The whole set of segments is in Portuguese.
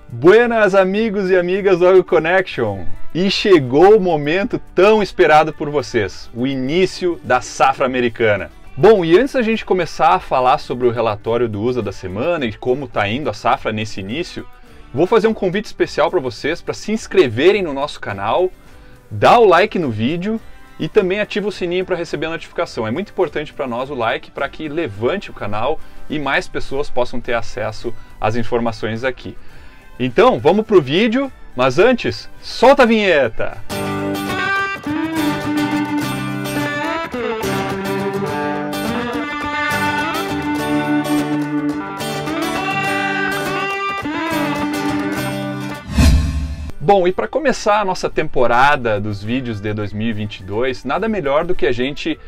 Buenas amigos e amigas do AgroConnection! E chegou o momento tão esperado por vocês, o início da safra americana. Bom, e antes da gente começar a falar sobre o relatório do USA da semana e como está indo a safra nesse início, vou fazer um convite especial para vocês para se inscreverem no nosso canal, dar o like no vídeo e também ativa o sininho para receber a notificação. É muito importante para nós o like para que levante o canal e mais pessoas possam ter acesso às informações aqui. Então, vamos pro vídeo, mas antes, solta a vinheta! Bom, e para começar a nossa temporada dos vídeos de 2022, nada melhor do que a gente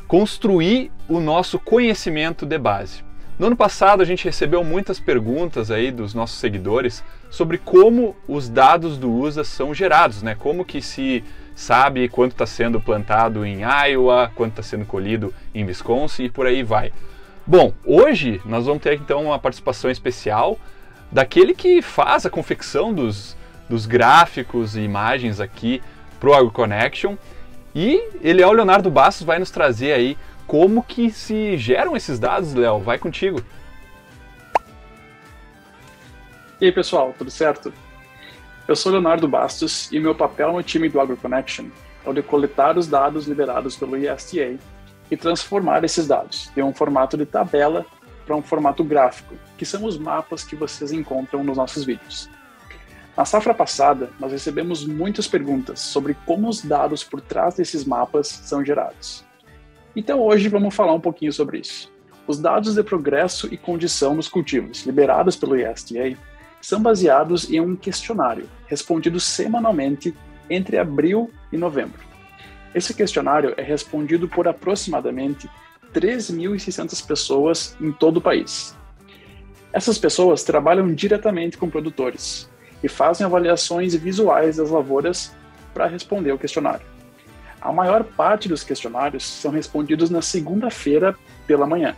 construir o nosso conhecimento de base. No ano passado a gente recebeu muitas perguntas aí dos nossos seguidores sobre como os dados do USA são gerados, né? Como que se sabe quanto está sendo plantado em Iowa, quanto está sendo colhido em Wisconsin e por aí vai. Bom, hoje nós vamos ter então uma participação especial daquele que faz a confecção dos gráficos e imagens aqui para o AgroConnection, e ele é o Leonardo Bastos, vai nos trazer aí como que se geram esses dados. Léo, vai contigo. E aí pessoal, tudo certo? Eu sou Leonardo Bastos e meu papel no time do AgroConnection é o de coletar os dados liberados pelo USDA e transformar esses dados de um formato de tabela para um formato gráfico, que são os mapas que vocês encontram nos nossos vídeos. Na safra passada, nós recebemos muitas perguntas sobre como os dados por trás desses mapas são gerados. Então hoje vamos falar um pouquinho sobre isso. Os dados de progresso e condição dos cultivos liberados pelo USDA são baseados em um questionário respondido semanalmente entre abril e novembro. Esse questionário é respondido por aproximadamente 3.600 pessoas em todo o país. Essas pessoas trabalham diretamente com produtores e fazem avaliações visuais das lavouras para responder ao questionário. A maior parte dos questionários são respondidos na segunda-feira pela manhã.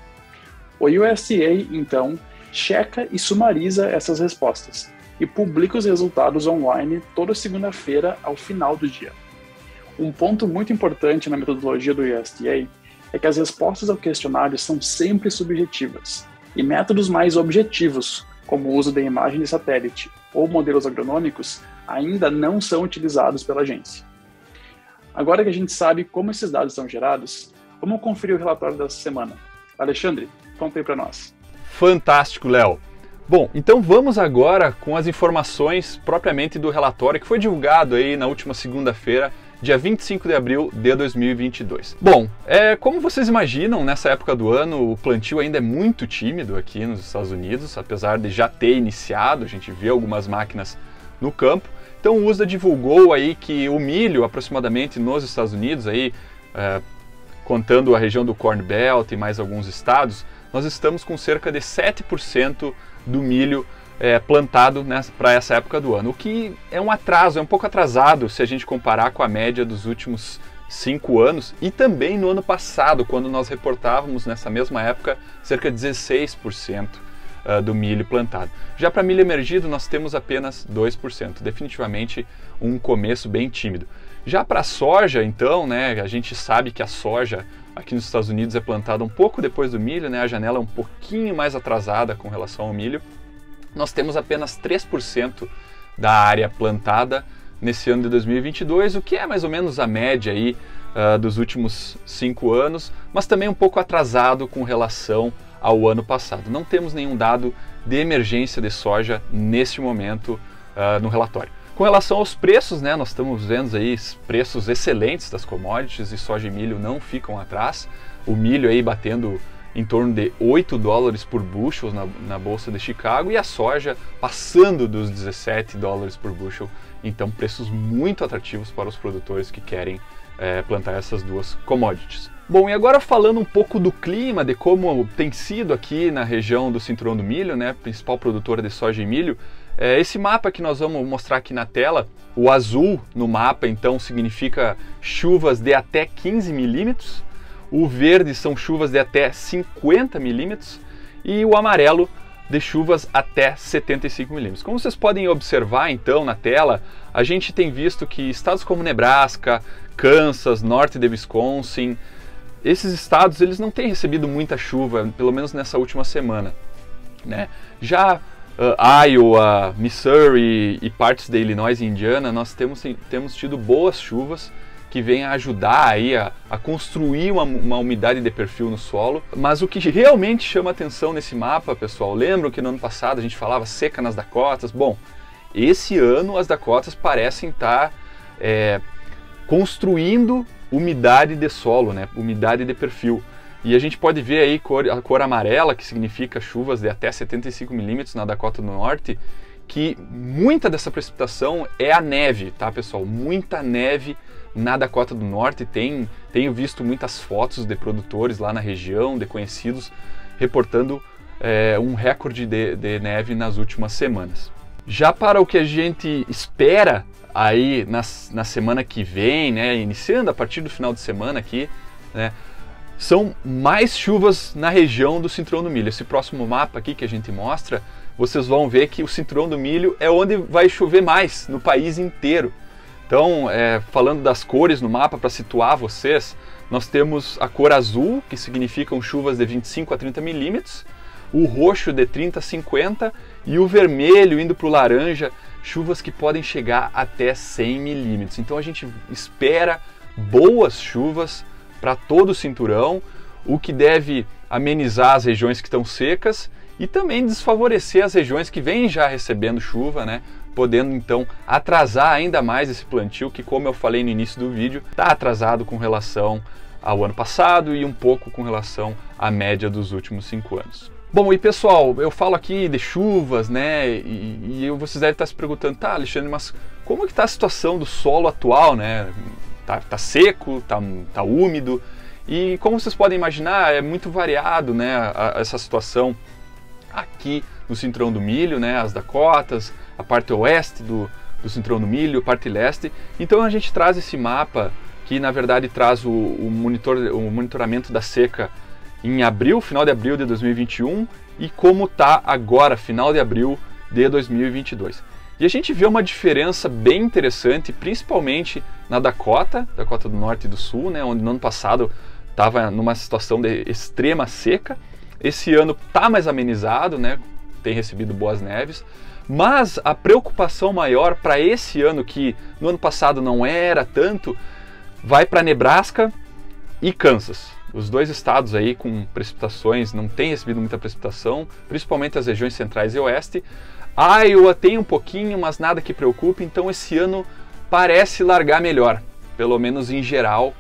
O USDA, então, checa e sumariza essas respostas e publica os resultados online toda segunda-feira ao final do dia. Um ponto muito importante na metodologia do USDA é que as respostas ao questionário são sempre subjetivas e métodos mais objetivos, como o uso de imagem de satélite ou modelos agronômicos, ainda não são utilizados pela agência. Agora que a gente sabe como esses dados são gerados, vamos conferir o relatório dessa semana. Alexandre, conta aí para nós. Fantástico, Léo! Bom, então vamos agora com as informações propriamente do relatório que foi divulgado aí na última segunda-feira, dia 25 de abril de 2022. Bom, como vocês imaginam, nessa época do ano o plantio ainda é muito tímido aqui nos Estados Unidos, apesar de já ter iniciado, a gente vê algumas máquinas no campo. Então o USDA divulgou aí que o milho, aproximadamente nos Estados Unidos, aí, contando a região do Corn Belt e mais alguns estados, nós estamos com cerca de 7% do milho plantado para essa época do ano, o que é um atraso, é um pouco atrasado se a gente comparar com a média dos últimos 5 anos e também no ano passado, quando nós reportávamos nessa mesma época cerca de 16% do milho plantado. Já para milho emergido nós temos apenas 2%, definitivamente um começo bem tímido. Já para a soja, então, né, a gente sabe que a soja aqui nos Estados Unidos é plantada um pouco depois do milho, né, a janela é um pouquinho mais atrasada com relação ao milho. Nós temos apenas 3% da área plantada nesse ano de 2022, o que é mais ou menos a média aí, dos últimos 5 anos, mas também um pouco atrasado com relação ao ano passado. Não temos nenhum dado de emergência de soja neste momento no relatório. Com relação aos preços, né, nós estamos vendo aí preços excelentes das commodities e soja e milho não ficam atrás. O milho aí batendo em torno de $8 por bushel na Bolsa de Chicago e a soja passando dos $17 por bushel. Então preços muito atrativos para os produtores que querem plantar essas duas commodities. Bom, e agora falando um pouco do clima, de como tem sido aqui na região do Cinturão do Milho, né, principal produtora de soja e milho, esse mapa que nós vamos mostrar aqui na tela, o azul no mapa então significa chuvas de até 15 milímetros, o verde são chuvas de até 50 milímetros e o amarelo de chuvas até 75 milímetros. Como vocês podem observar então na tela, a gente tem visto que estados como Nebraska, Kansas, norte de Wisconsin, esses estados eles não têm recebido muita chuva, pelo menos nessa última semana, né? Já Iowa, Missouri e partes de Illinois e Indiana, nós temos tido boas chuvas que vêm a ajudar aí a construir uma umidade de perfil no solo. Mas o que realmente chama atenção nesse mapa, pessoal, lembram que no ano passado a gente falava seca nas Dakotas? Bom, esse ano as Dakotas parecem estar construindo umidade de solo, né? Umidade de perfil. E a gente pode ver aí a cor amarela, que significa chuvas de até 75 milímetros na Dakota do Norte, que muita dessa precipitação é a neve, tá, pessoal? Muita neve na Dakota do Norte. Tenho visto muitas fotos de produtores lá na região, de conhecidos, reportando um recorde de neve nas últimas semanas. Já para o que a gente espera aí na semana que vem, né, iniciando a partir do final de semana aqui, né, são mais chuvas na região do cinturão do milho. Esse próximo mapa aqui que a gente mostra, vocês vão ver que o cinturão do milho é onde vai chover mais no país inteiro. Então, falando das cores no mapa, para situar vocês, nós temos a cor azul, que significam chuvas de 25 a 30 milímetros, o roxo de 30 a 50 e o vermelho indo para o laranja, chuvas que podem chegar até 100 milímetros. Então a gente espera boas chuvas para todo o cinturão, o que deve amenizar as regiões que estão secas e também desfavorecer as regiões que vêm já recebendo chuva, né? Podendo então atrasar ainda mais esse plantio que, como eu falei no início do vídeo, está atrasado com relação ao ano passado e um pouco com relação à média dos últimos 5 anos. Bom, e pessoal, eu falo aqui de chuvas, né, e vocês devem estar se perguntando, tá, Alexandre, mas como é que está a situação do solo atual, né? Tá seco, tá úmido, e como vocês podem imaginar, é muito variado, né, essa situação aqui no cinturão do milho, né, as Dakotas, a parte oeste do cinturão do milho, a parte leste. Então a gente traz esse mapa que na verdade traz o monitoramento da seca em abril, final de abril de 2021 e como está agora, final de abril de 2022. E a gente vê uma diferença bem interessante, principalmente na Dakota do Norte e do Sul, né, onde no ano passado estava numa situação de extrema seca. Esse ano está mais amenizado, né, tem recebido boas neves, mas a preocupação maior para esse ano, que no ano passado não era tanto, vai para Nebraska e Kansas. Os dois estados aí com precipitações, não tem recebido muita precipitação, principalmente as regiões centrais e oeste. Iowa tem um pouquinho, mas nada que preocupe, então esse ano parece largar melhor, pelo menos em geral,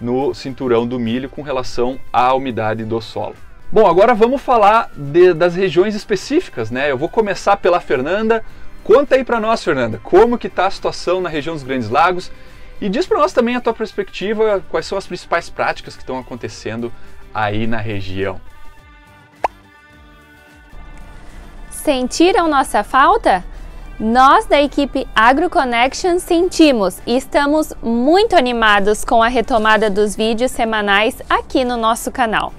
no cinturão do milho com relação à umidade do solo. Bom, agora vamos falar das regiões específicas, né? Eu vou começar pela Fernanda. Conta aí para nós, Fernanda, como que está a situação na região dos Grandes Lagos e diz para nós também a tua perspectiva, quais são as principais práticas que estão acontecendo aí na região. Sentiram nossa falta? Nós da equipe AgroConnection sentimos e estamos muito animados com a retomada dos vídeos semanais aqui no nosso canal.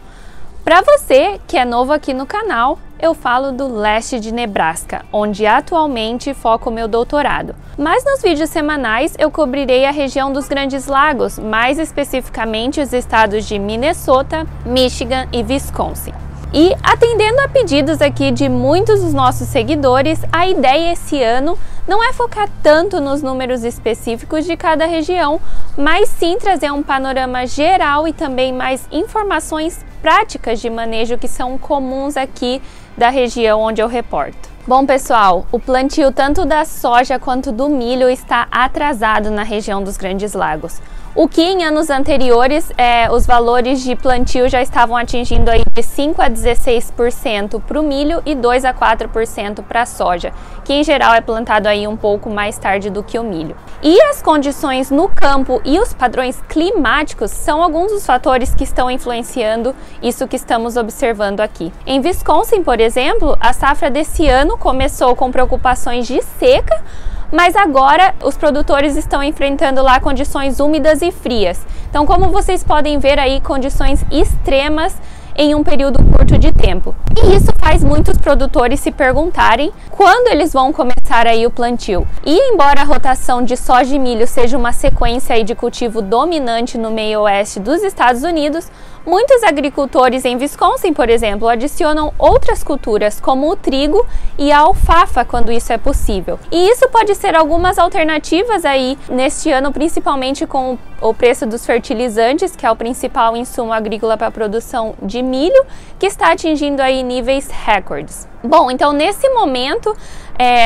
Para você que é novo aqui no canal, eu falo do leste de Nebraska, onde atualmente foco o meu doutorado. Mas nos vídeos semanais eu cobrirei a região dos Grandes Lagos, mais especificamente os estados de Minnesota, Michigan e Wisconsin. E atendendo a pedidos aqui de muitos dos nossos seguidores, a ideia esse ano não é focar tanto nos números específicos de cada região, mas sim trazer um panorama geral e também mais informações práticas de manejo que são comuns aqui da região onde eu reporto. Bom pessoal, o plantio tanto da soja quanto do milho está atrasado na região dos Grandes Lagos. O que em anos anteriores, os valores de plantio já estavam atingindo aí de 5 a 16% para o milho e 2 a 4% para a soja, que em geral é plantado aí um pouco mais tarde do que o milho. E as condições no campo e os padrões climáticos são alguns dos fatores que estão influenciando isso que estamos observando aqui. Em Wisconsin, por exemplo, a safra desse ano começou com preocupações de seca, mas agora os produtores estão enfrentando lá condições úmidas e frias. Então, como vocês podem ver aí, condições extremas em um período curto de tempo. E isso faz muitos produtores se perguntarem quando eles vão começar aí o plantio. E embora a rotação de soja e milho seja uma sequência aí de cultivo dominante no meio oeste dos Estados Unidos, muitos agricultores em Wisconsin, por exemplo, adicionam outras culturas como o trigo e a alfafa quando isso é possível. E isso pode ser algumas alternativas aí neste ano, principalmente com o preço dos fertilizantes, que é o principal insumo agrícola para a produção de milho, que está atingindo aí níveis recordes. Bom, então nesse momento,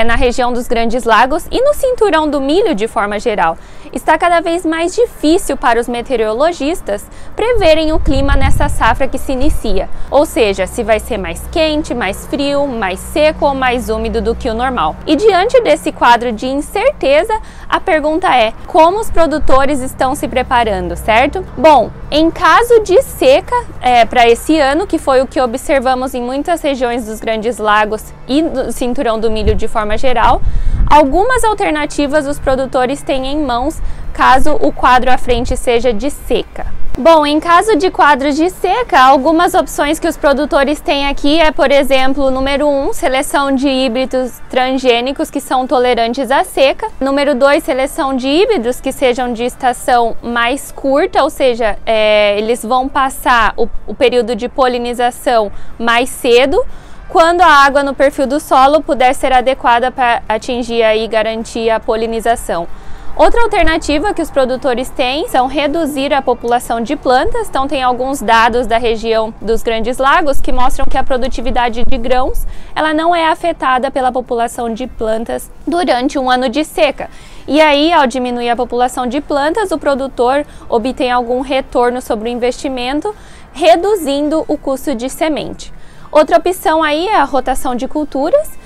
na região dos Grandes Lagos e no cinturão do milho de forma geral, está cada vez mais difícil para os meteorologistas preverem o clima nessa safra que se inicia, ou seja, se vai ser mais quente, mais frio, mais seco ou mais úmido do que o normal. E diante desse quadro de incerteza, a pergunta é: como os produtores estão se preparando, certo? Bom, em caso de seca para esse ano, que foi o que observamos em muitas regiões dos Grandes Lagos e do cinturão do milho de forma geral, algumas alternativas os produtores têm em mãos caso o quadro à frente seja de seca. Bom, em caso de quadros de seca, algumas opções que os produtores têm aqui é, por exemplo, número 1, seleção de híbridos transgênicos que são tolerantes à seca. Número 2, seleção de híbridos que sejam de estação mais curta, ou seja, eles vão passar o período de polinização mais cedo, quando a água no perfil do solo puder ser adequada para atingir e garantir a polinização. Outra alternativa que os produtores têm são reduzir a população de plantas. Então tem alguns dados da região dos Grandes Lagos que mostram que a produtividade de grãos ela não é afetada pela população de plantas durante um ano de seca. E aí, ao diminuir a população de plantas, o produtor obtém algum retorno sobre o investimento, reduzindo o custo de semente. Outra opção aí é a rotação de culturas.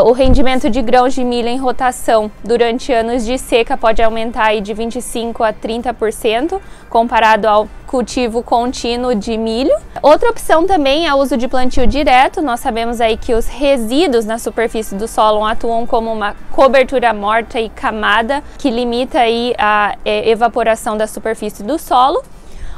O rendimento de grãos de milho em rotação durante anos de seca pode aumentar aí de 25% a 30% comparado ao cultivo contínuo de milho. Outra opção também é o uso de plantio direto. Nós sabemos aí que os resíduos na superfície do solo atuam como uma cobertura morta e camada que limita aí a evaporação da superfície do solo.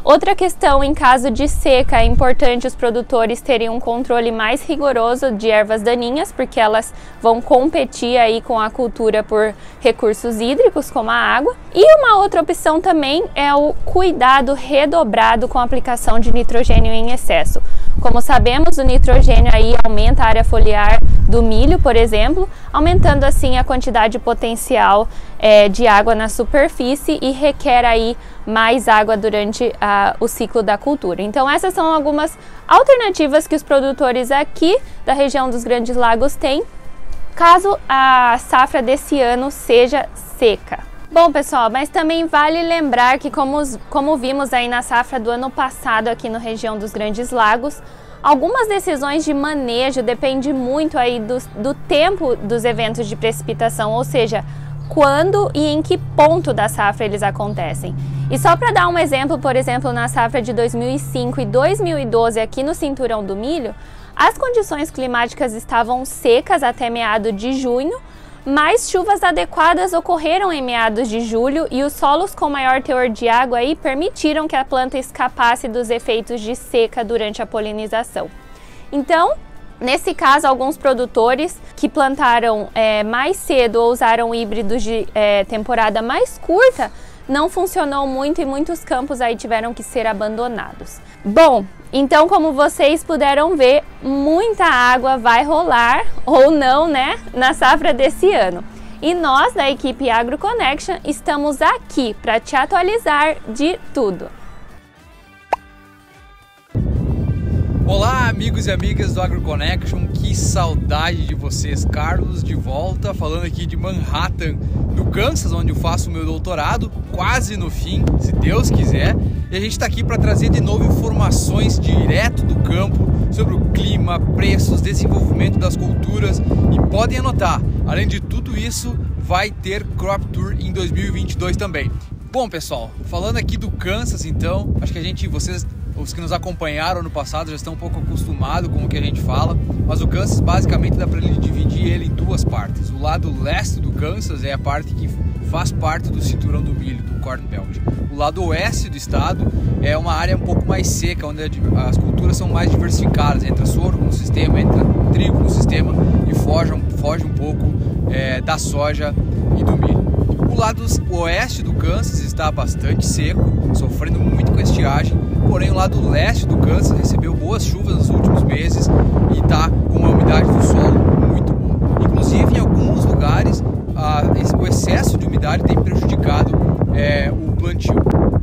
Outra questão, em caso de seca, é importante os produtores terem um controle mais rigoroso de ervas daninhas, porque elas vão competir aí com a cultura por recursos hídricos, como a água. E uma outra opção também é o cuidado redobrado com a aplicação de nitrogênio em excesso. Como sabemos, o nitrogênio aí aumenta a área foliar do milho, por exemplo, aumentando assim a quantidade potencial de água na superfície e requer aí mais água durante o ciclo da cultura. Então essas são algumas alternativas que os produtores aqui da região dos Grandes Lagos têm, caso a safra desse ano seja seca. Bom, pessoal, mas também vale lembrar que como vimos aí na safra do ano passado aqui na região dos Grandes Lagos, algumas decisões de manejo dependem muito aí do tempo dos eventos de precipitação, ou seja, quando e em que ponto da safra eles acontecem. E só para dar um exemplo, por exemplo, na safra de 2005 e 2012 aqui no cinturão do milho, as condições climáticas estavam secas até meados de junho, mas chuvas adequadas ocorreram em meados de julho e os solos com maior teor de água aí permitiram que a planta escapasse dos efeitos de seca durante a polinização. Então, nesse caso, alguns produtores que plantaram mais cedo ou usaram híbridos de temporada mais curta, não funcionou muito e muitos campos aí tiveram que ser abandonados. Bom, então como vocês puderam ver, muita água vai rolar ou não, né, na safra desse ano. E nós da equipe AgroConnection estamos aqui para te atualizar de tudo. Olá, amigos e amigas do AgroConnection, que saudade de vocês. Carlos de volta, falando aqui de Manhattan, no Kansas, onde eu faço o meu doutorado, quase no fim, se Deus quiser. E a gente está aqui para trazer de novo informações direto do campo sobre o clima, preços, desenvolvimento das culturas. E podem anotar, além de tudo isso, vai ter Crop Tour em 2022 também. Bom, pessoal, falando aqui do Kansas, então, acho que vocês, os que nos acompanharam no passado, já estão um pouco acostumados com o que a gente fala, mas o Kansas basicamente dá para dividir ele em duas partes. O lado leste do Kansas é a parte que faz parte do cinturão do milho, do Corn Belt. O lado oeste do estado é uma área um pouco mais seca, onde as culturas são mais diversificadas, entra sorgo no sistema, entra trigo no sistema e foge um pouco da soja e do milho. O lado oeste do Kansas está bastante seco, sofrendo muito com a estiagem, porém o lado leste do Kansas recebeu boas chuvas nos últimos meses e está com uma umidade do solo muito boa. Inclusive, em alguns lugares, o excesso de umidade tem prejudicado o plantio.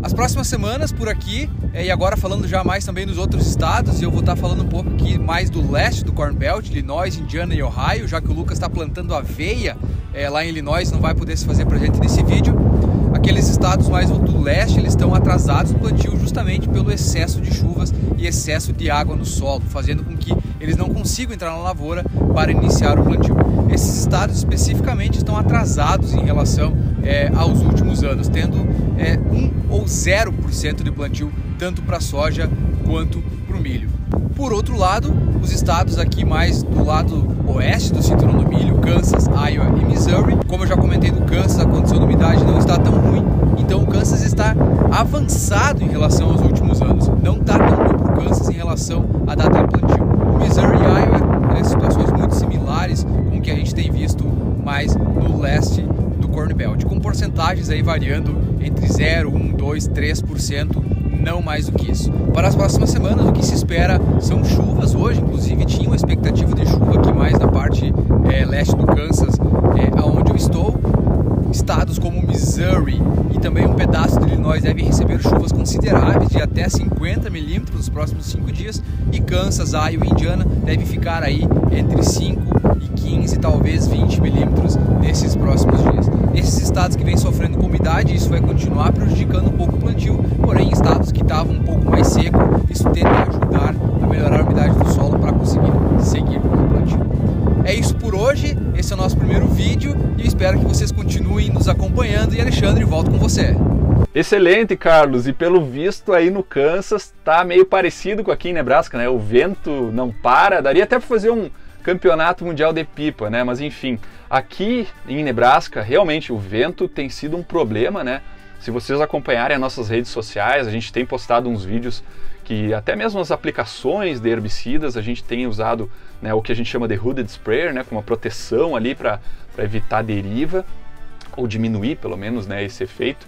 As próximas semanas por aqui, e agora falando já mais também dos outros estados, e eu vou estar falando um pouco aqui mais do leste do Corn Belt, Illinois, Indiana e Ohio, já que o Lucas está plantando aveia lá em Illinois, não vai poder se fazer pra gente nesse vídeo. Aqueles estados mais do leste, eles estão atrasados no plantio justamente pelo excesso de chuvas e excesso de água no solo, fazendo com que eles não consigam entrar na lavoura para iniciar o plantio. Esses estados especificamente estão atrasados em relação aos últimos anos, tendo 1 ou 0% de plantio tanto para a soja quanto para o milho. Por outro lado, os estados aqui mais do lado oeste do cinturão do milho, Kansas, Iowa e Missouri, como eu já comentei do Kansas, a condição de umidade não está tão ruim, então o Kansas está avançado em relação aos últimos anos, não está tão ruim para o Kansas em relação à data de plantio. O Missouri e Iowa, situações muito similares com o que a gente tem visto mais no leste do Corn Belt, com porcentagens aí variando entre 0, 1, 2, 3%, não mais do que isso. Para as próximas semanas, o que se espera são chuvas hoje, inclusive tinha uma expectativa de chuva aqui mais na parte leste do Kansas, onde eu estou. Estados como Missouri e também um pedaço de Illinois devem receber chuvas consideráveis de até 50 milímetros nos próximos 5 dias, e Kansas, Iowa e Indiana devem ficar aí entre 5 e 15, talvez 20 milímetros nesses próximos dias. Esses estados que vêm sofrendo com umidade, isso vai continuar prejudicando um pouco o plantio, porém estados que estavam um pouco mais seco, isso tende a ajudar a melhorar a umidade do solo para conseguir seguir com o plantio. É isso por hoje, esse é o nosso primeiro vídeo e eu espero que vocês continuem nos acompanhando. E Alexandre, volto com você. Excelente, Carlos, e pelo visto aí no Kansas tá meio parecido com aqui em Nebraska, né? O vento não para, daria até para fazer um campeonato mundial de pipa, né? Mas enfim, aqui em Nebraska realmente o vento tem sido um problema, né? Se vocês acompanharem as nossas redes sociais, a gente tem postado uns vídeos que até mesmo as aplicações de herbicidas a gente tem usado, né, o que a gente chama de hooded sprayer, né, com uma proteção ali para evitar deriva ou diminuir pelo menos, né, esse efeito.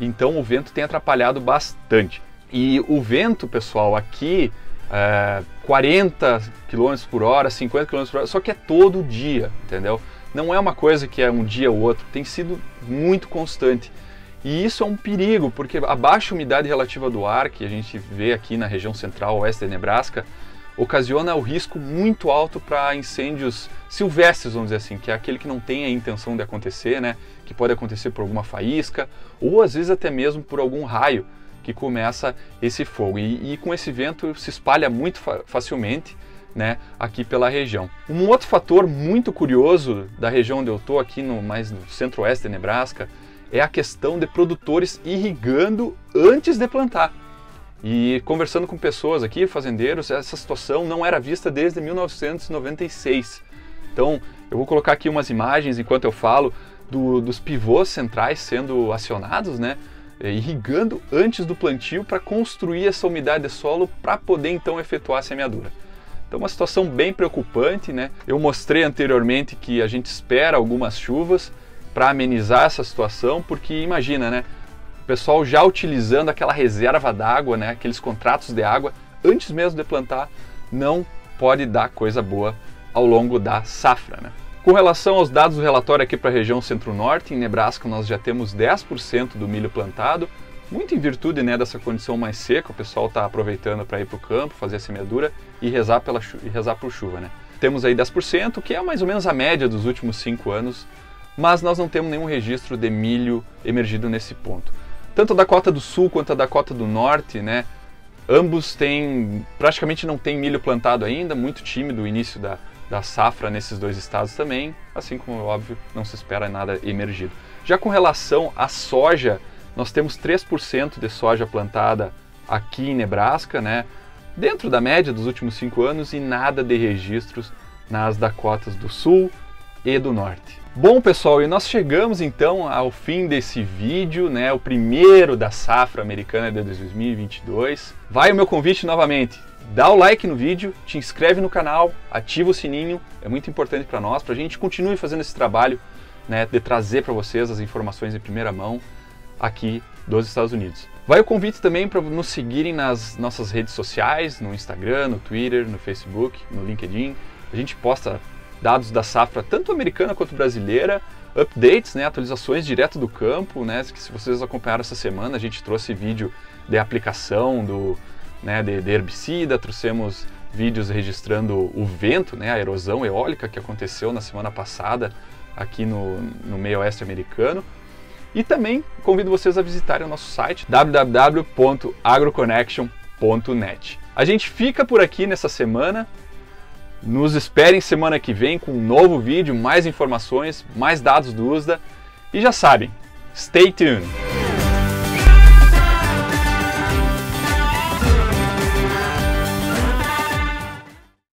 Então o vento tem atrapalhado bastante. E o vento, pessoal, aqui 40 km por hora, 50 km por hora, só que é todo dia, entendeu? Não é uma coisa que é um dia ou outro, tem sido muito constante. E isso é um perigo, porque a baixa umidade relativa do ar, que a gente vê aqui na região central oeste de Nebraska, ocasiona o risco muito alto para incêndios silvestres, vamos dizer assim, que é aquele que não tem a intenção de acontecer, né? Que pode acontecer por alguma faísca, ou às vezes até mesmo por algum raio que começa esse fogo. E com esse vento se espalha muito facilmente, né, aqui pela região. Um outro fator muito curioso da região onde eu estou, aqui mais no centro-oeste de Nebraska, é a questão de produtores irrigando antes de plantar. E conversando com pessoas aqui, fazendeiros, essa situação não era vista desde 1996. Então, eu vou colocar aqui umas imagens enquanto eu falo dos pivôs centrais sendo acionados, né, irrigando antes do plantio para construir essa umidade de solo para poder então efetuar a semeadura. Então, uma situação bem preocupante, né? Eu mostrei anteriormente que a gente espera algumas chuvas para amenizar essa situação, porque imagina, né, o pessoal já utilizando aquela reserva d'água, né, aqueles contratos de água antes mesmo de plantar, não pode dar coisa boa ao longo da safra, né? Com relação aos dados do relatório aqui para a região centro-norte, em Nebraska nós já temos 10% do milho plantado, muito em virtude, né, dessa condição mais seca. O pessoal está aproveitando para ir para o campo, fazer a semeadura e rezar por chuva, né? Temos aí 10%, que é mais ou menos a média dos últimos 5 anos, mas nós não temos nenhum registro de milho emergido nesse ponto. Tanto a Dakota do Sul quanto a Dakota do Norte, né, ambos praticamente não tem milho plantado ainda, muito tímido o início da safra nesses dois estados também, assim como, óbvio, não se espera nada emergido. Já com relação à soja, nós temos 3% de soja plantada aqui em Nebraska, né, dentro da média dos últimos 5 anos, e nada de registros nas Dakotas do Sul e do Norte. Bom, pessoal, e nós chegamos então ao fim desse vídeo, né, o primeiro da safra americana de 2022. Vai o meu convite novamente. Dá o like no vídeo, te inscreve no canal, ativa o sininho, é muito importante para nós, para a gente continuar fazendo esse trabalho, né, de trazer para vocês as informações em primeira mão aqui dos Estados Unidos. Vai o convite também para nos seguirem nas nossas redes sociais, no Instagram, no Twitter, no Facebook, no LinkedIn. A gente posta dados da safra tanto americana quanto brasileira, updates, né, atualizações direto do campo, né, que se vocês acompanharam essa semana, a gente trouxe vídeo de aplicação de herbicida, trouxemos vídeos registrando o vento, né, a erosão eólica que aconteceu na semana passada aqui no meio oeste americano. E também convido vocês a visitarem o nosso site www.agroconnection.net. A gente fica por aqui nessa semana. Nos esperem semana que vem com um novo vídeo, mais informações, mais dados do USDA. E já sabem, stay tuned!